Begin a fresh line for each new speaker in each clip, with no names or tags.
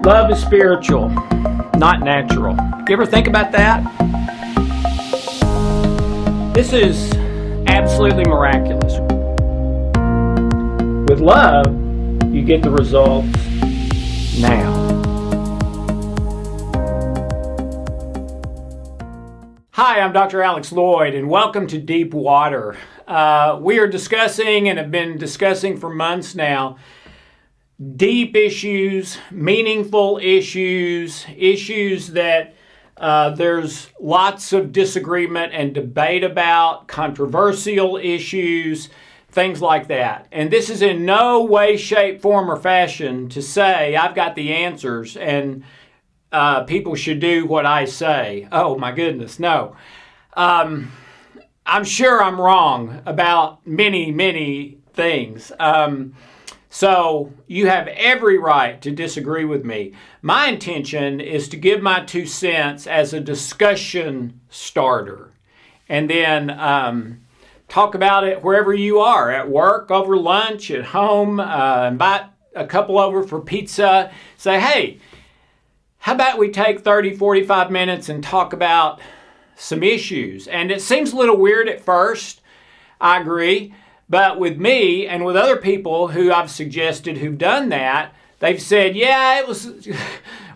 Love is spiritual, not natural. You ever think about that? This is absolutely miraculous. With love, you get the results now. Hi, I'm Dr. Alex Loyd, and welcome to Deep Water. We are discussing and have been discussing for months now deep issues, meaningful issues, issues that there's lots of disagreement and debate about, controversial issues, things like that. And this is in no way, shape, form, or fashion to say I've got the answers and people should do what I say. Oh my goodness, no. I'm sure I'm wrong about many things. So you have every right to disagree with me. My intention is to give my 2 cents as a discussion starter and then talk about it wherever you are, at work, over lunch, at home, invite a couple over for pizza, say, hey, how about we take 30, 45 minutes and talk about some issues? And it seems a little weird at first, I agree. But with me and with other people who I've suggested who've done that, they've said, yeah, it was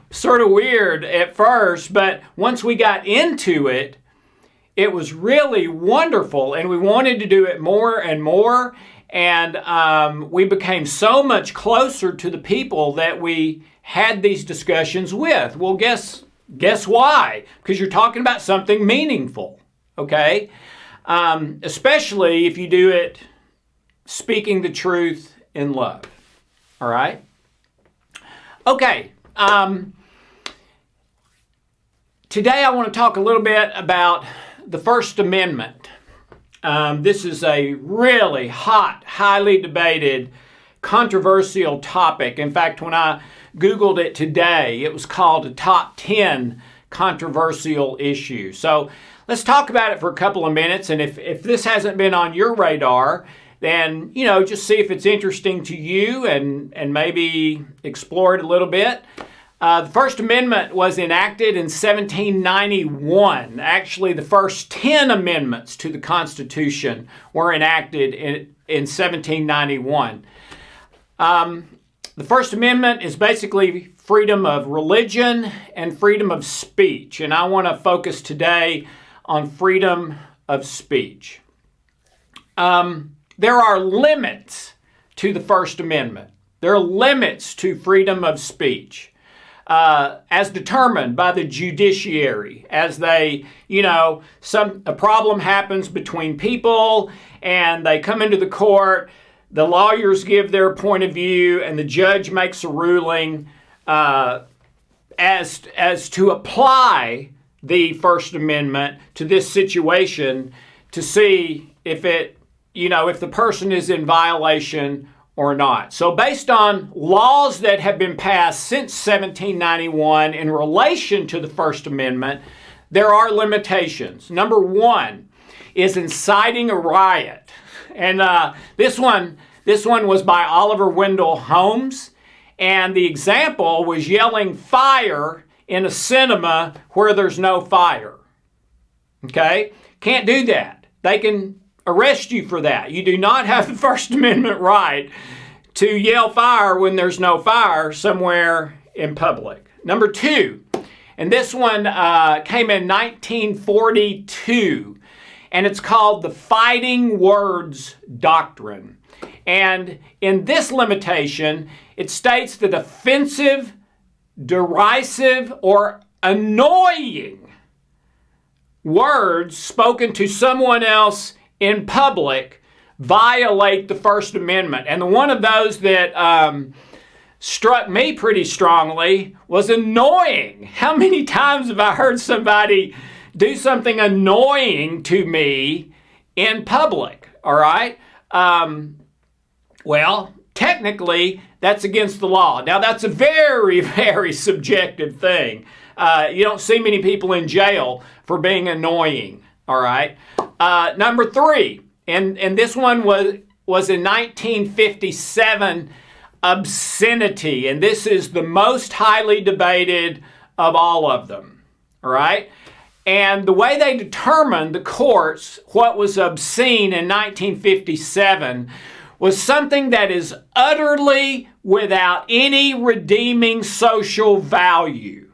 sort of weird at first, but once we got into it, it was really wonderful, and we wanted to do it more and more, and we became so much closer to the people that we had these discussions with. Well, guess why? Because you're talking about something meaningful, okay? Especially if you do it speaking the truth in love. All right? Okay. Today I want to talk a little bit about the First Amendment. This is a really hot, highly debated, controversial topic. In fact, when I Googled it today, it was called a top 10 controversial issues. So let's talk about it for a couple of minutes. And if this hasn't been on your radar, then, just see if it's interesting to you and maybe explore it a little bit. The First Amendment was enacted in 1791. Actually, the first 10 amendments to the Constitution were enacted in 1791. The First Amendment is basically freedom of religion and freedom of speech. And I want to focus today on freedom of speech. There are limits to the First Amendment. There are limits to freedom of speech as determined by the judiciary. As they, a problem happens between people and they come into the court, the lawyers give their point of view and the judge makes a ruling as to apply the First Amendment to this situation to see if the person is in violation or not. So based on laws that have been passed since 1791 in relation to the First Amendment, there are limitations. Number 1 is inciting a riot. And this one was by Oliver Wendell Holmes. And the example was yelling fire in a cinema where there's no fire. Okay? Can't do that. They can arrest you for that. You do not have the First Amendment right to yell fire when there's no fire somewhere in public. Number 2, and this one came in 1942, and it's called the Fighting Words Doctrine. And in this limitation, it states that offensive, derisive, or annoying words spoken to someone else in public violate the First Amendment. And one of those that struck me pretty strongly was annoying. How many times have I heard somebody do something annoying to me in public? All right? Well, technically, that's against the law. Now, that's a very, very subjective thing. You don't see many people in jail for being annoying. All right. Number 3, and this one was in 1957. obscenity. And this is the most highly debated of all of them. All right? And the way they determined, the courts, what was obscene in 1957 was something that is utterly without any redeeming social value.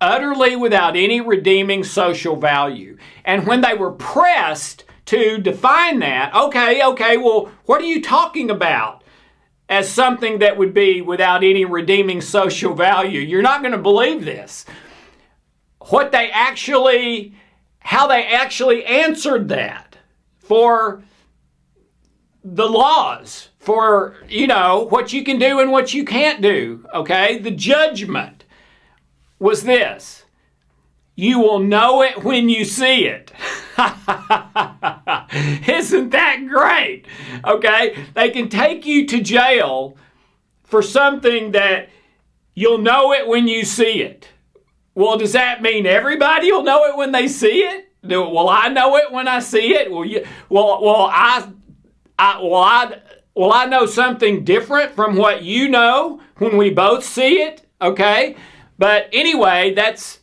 Utterly without any redeeming social value. And when they were pressed to define that, okay, well, what are you talking about as something that would be without any redeeming social value? You're not going to believe this. How they actually answered that for the laws, for, what you can do and what you can't do, okay? The judgment was this: you will know it when you see it. Isn't that great? Okay? They can take you to jail for something that you'll know it when you see it. Well, does that mean everybody will know it when they see it? Will I know it when I see it? Will I know something different from what you know when we both see it? Okay? But anyway, that's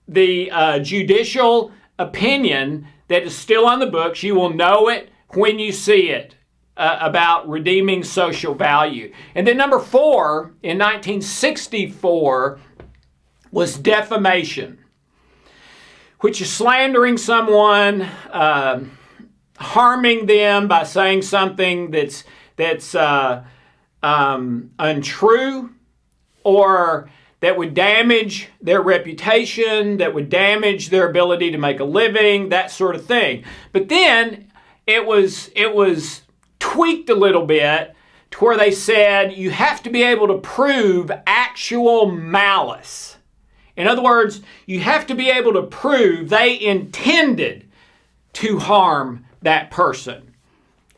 the judicial opinion that is still on the books. You will know it when you see it, about redeeming social value. And then number 4, in 1964, was defamation, which is slandering someone, harming them by saying something that's untrue, or that would damage their reputation, that would damage their ability to make a living, that sort of thing. But then it was tweaked a little bit to where they said you have to be able to prove actual malice. In other words, you have to be able to prove they intended to harm that person,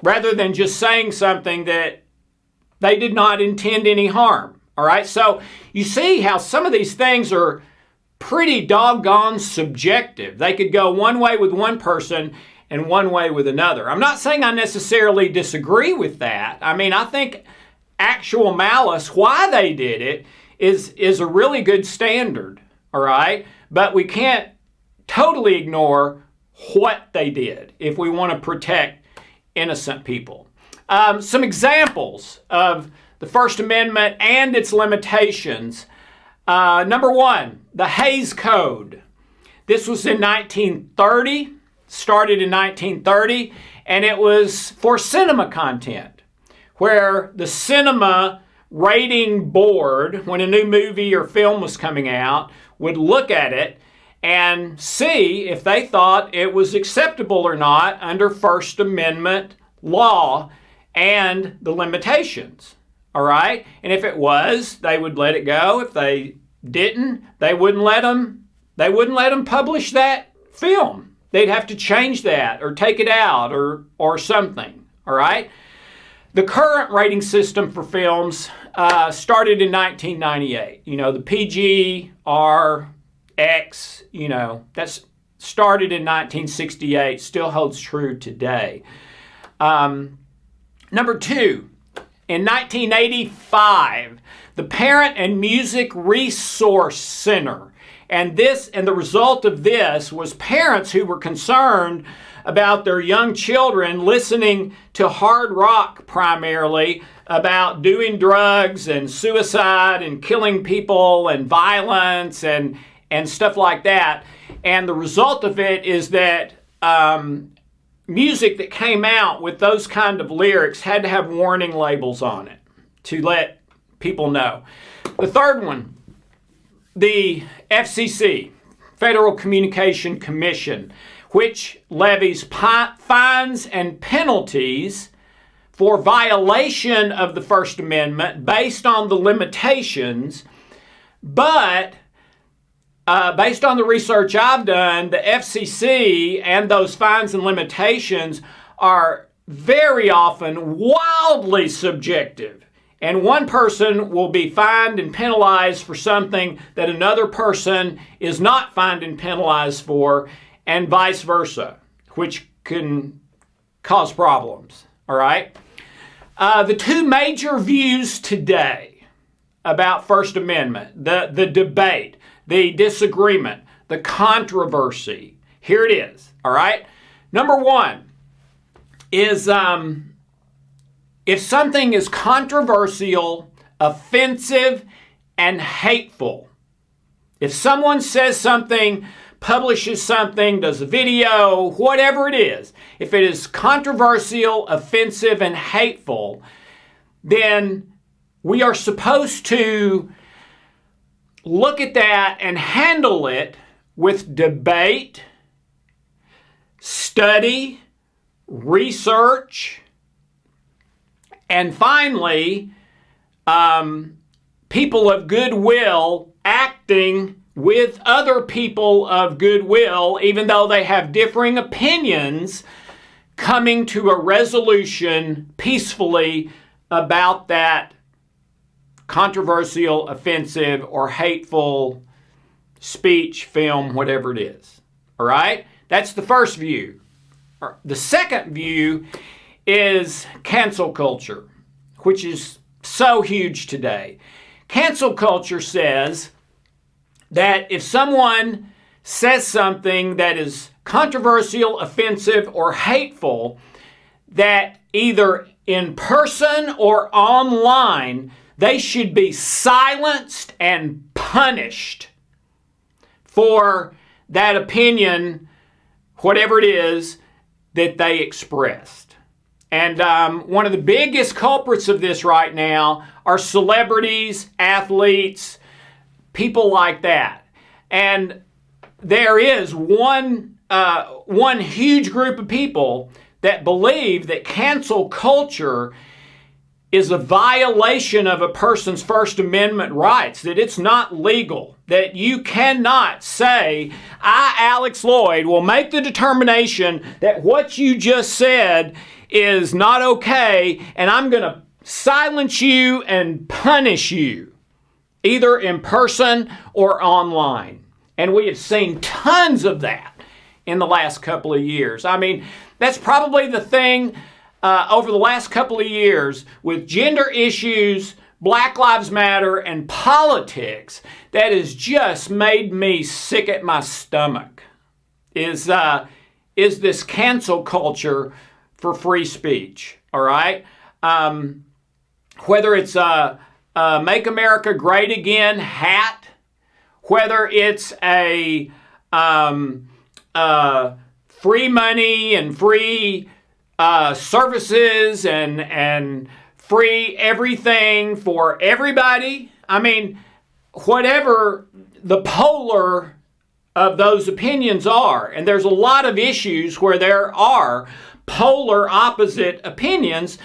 rather than just saying something that they did not intend any harm. All right? So you see how some of these things are pretty doggone subjective. They could go one way with one person and one way with another. I'm not saying I necessarily disagree with that. I mean, I think actual malice, why they did it, is a really good standard. All right? But we can't totally ignore what they did if we want to protect innocent people. Some examples of the First Amendment and its limitations. Number 1, the Hays Code. This was in 1930, started in 1930, and it was for cinema content, where the cinema rating board, when a new movie or film was coming out, would look at it and see if they thought it was acceptable or not under First Amendment law and the limitations. All right? And if it was, they would let it go. If they didn't, they wouldn't let them publish that film. They'd have to change that or take it out or something. All right? The current rating system for films started in 1998. The PG, R, X, that's started in 1968, still holds true today. Number 2, in 1985, the Parent and Music Resource Center. And the result of this was parents who were concerned about their young children listening to hard rock primarily, about doing drugs and suicide and killing people and violence and stuff like that. And the result of it is that music that came out with those kind of lyrics had to have warning labels on it to let people know. The third one, the FCC, Federal Communication Commission, which levies fines and penalties for violation of the First Amendment based on the limitations, but based on the research I've done, the FCC and those fines and limitations are very often wildly subjective. And one person will be fined and penalized for something that another person is not fined and penalized for, and vice versa, which can cause problems. All right? The two major views today about First Amendment, the debate, the disagreement, the controversy. Here it is, all right? Number one is if something is controversial, offensive, and hateful. If someone says something, publishes something, does a video, whatever it is, if it is controversial, offensive, and hateful, then we are supposed to look at that and handle it with debate, study, research, and finally, people of goodwill acting with other people of goodwill, even though they have differing opinions, coming to a resolution peacefully about that controversial, offensive, or hateful speech, film, whatever it is. All right? That's the first view. The second view is cancel culture, which is so huge today. Cancel culture says that if someone says something that is controversial, offensive, or hateful, that either in person or online, they should be silenced and punished for that opinion, whatever it is that they expressed. And one of the biggest culprits of this right now are celebrities, athletes, people like that. And there is one huge group of people that believe that cancel culture is a violation of a person's First Amendment rights, that it's not legal, that you cannot say, I, Alex Loyd, will make the determination that what you just said is not okay, and I'm going to silence you and punish you, either in person or online. And we have seen tons of that in the last couple of years. I mean, that's probably the thing over the last couple of years with gender issues, Black Lives Matter, and politics that has just made me sick at my stomach is this cancel culture for free speech, all right? Whether it's a Make America Great Again hat, whether it's a free money and free services and free everything for everybody. I mean, whatever the polar of those opinions are, and there's a lot of issues where there are polar opposite opinions,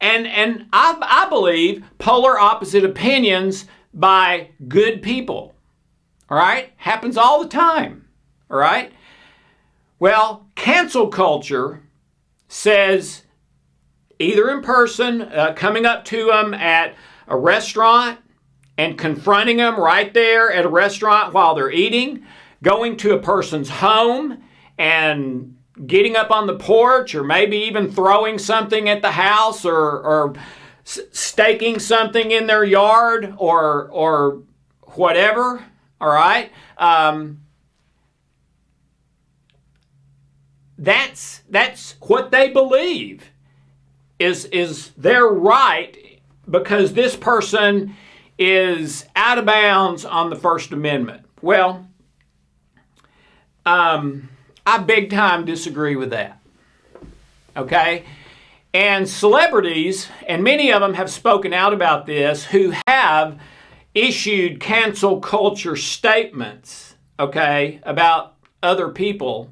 and I believe polar opposite opinions by good people. All right? Happens all the time. All right? Well, cancel culture says either in person, coming up to them at a restaurant and confronting them right there at a restaurant while they're eating, going to a person's home and getting up on the porch, or maybe even throwing something at the house, or staking something in their yard, or whatever. All right? That's what they believe is their right, because this person is out of bounds on the First Amendment. Well, I big time disagree with that. Okay? And celebrities, and many of them have spoken out about this, who have issued cancel culture statements, okay, about other people.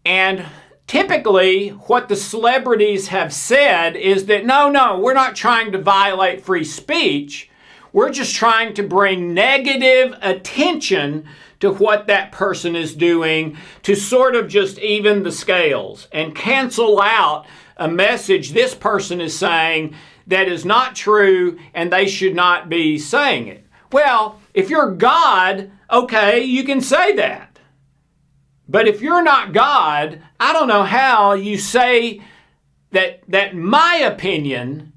And typically, what the celebrities have said is that, no, we're not trying to violate free speech. We're just trying to bring negative attention to what that person is doing to sort of just even the scales and cancel out a message this person is saying that is not true and they should not be saying it. Well, if you're God, okay, you can say that. But if you're not God, I don't know how you say that my opinion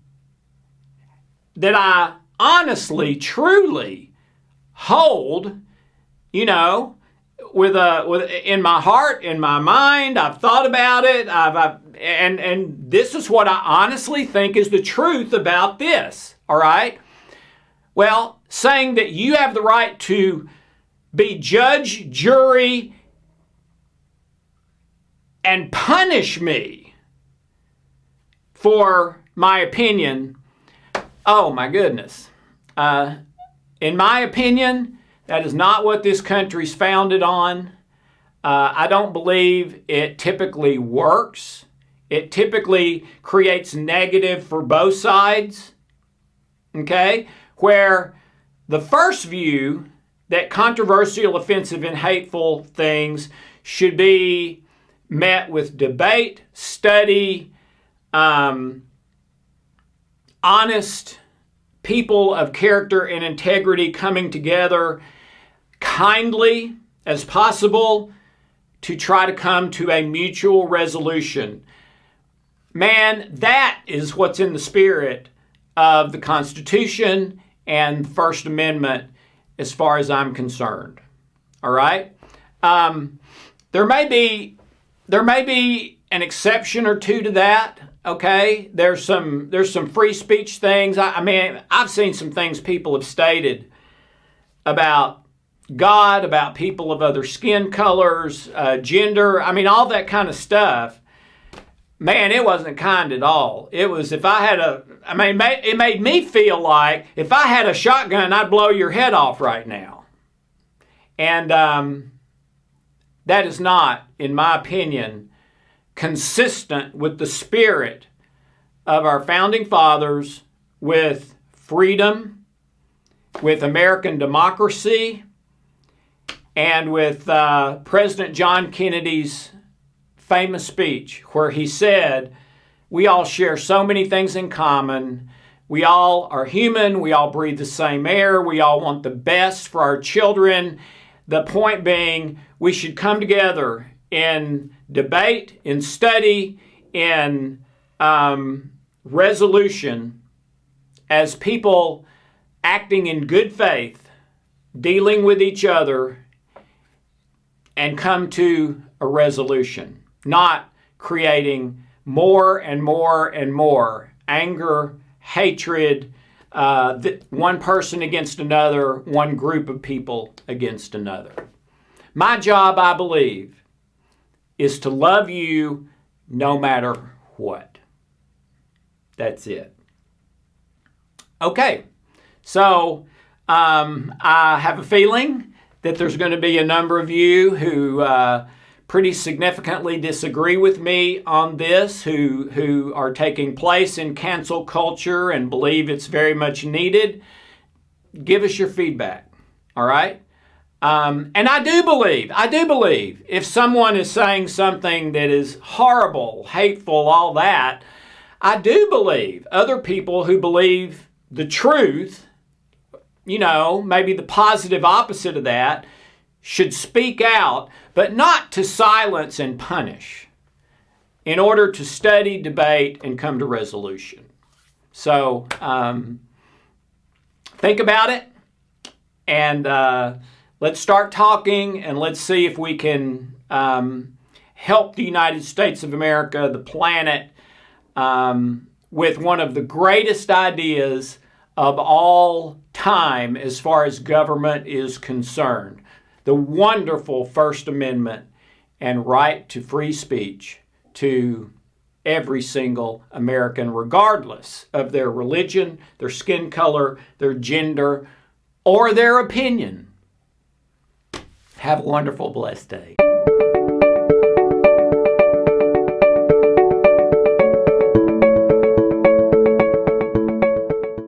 that I honestly, truly hold, you know, with in my heart, in my mind, I've thought about it, and this is what I honestly think is the truth about this, all right? Well, saying that you have the right to be judge, jury, and punish me for my opinion, oh my goodness. In my opinion, that is not what this country's founded on. I don't believe it typically works. It typically creates negative for both sides, okay? Where the first view that controversial, offensive, and hateful things should be met with debate, study, honest people of character and integrity coming together kindly as possible to try to come to a mutual resolution. Man, that is what's in the spirit of the Constitution and First Amendment as far as I'm concerned. All right? There may be an exception or two to that. Okay, there's some free speech things. I mean, I've seen some things people have stated about God, about people of other skin colors, gender. I mean, all that kind of stuff. Man, it wasn't kind at all. It was it made me feel like if I had a shotgun, I'd blow your head off right now. And that is not, in my opinion, consistent with the spirit of our founding fathers, with freedom, with American democracy, and with President John Kennedy's famous speech where he said, we all share so many things in common. We all are human. We all breathe the same air. We all want the best for our children. The point being, we should come together in debate, in study, in resolution as people acting in good faith, dealing with each other, and come to a resolution, not creating more and more and more anger, hatred, one person against another, one group of people against another. My job, I believe, is to love you no matter what. That's it. Okay, so I have a feeling that there's going to be a number of you who pretty significantly disagree with me on this, who are taking place in cancel culture and believe it's very much needed. Give us your feedback, all right? And I do believe if someone is saying something that is horrible, hateful, all that, I do believe other people who believe the truth, you know, maybe the positive opposite of that, should speak out, but not to silence and punish, in order to study, debate, and come to resolution. So think about it, and let's start talking, and let's see if we can help the United States of America, the planet, with one of the greatest ideas of all time as far as government is concerned. The wonderful First Amendment and right to free speech to every single American, regardless of their religion, their skin color, their gender, or their opinion. Have a wonderful, blessed day.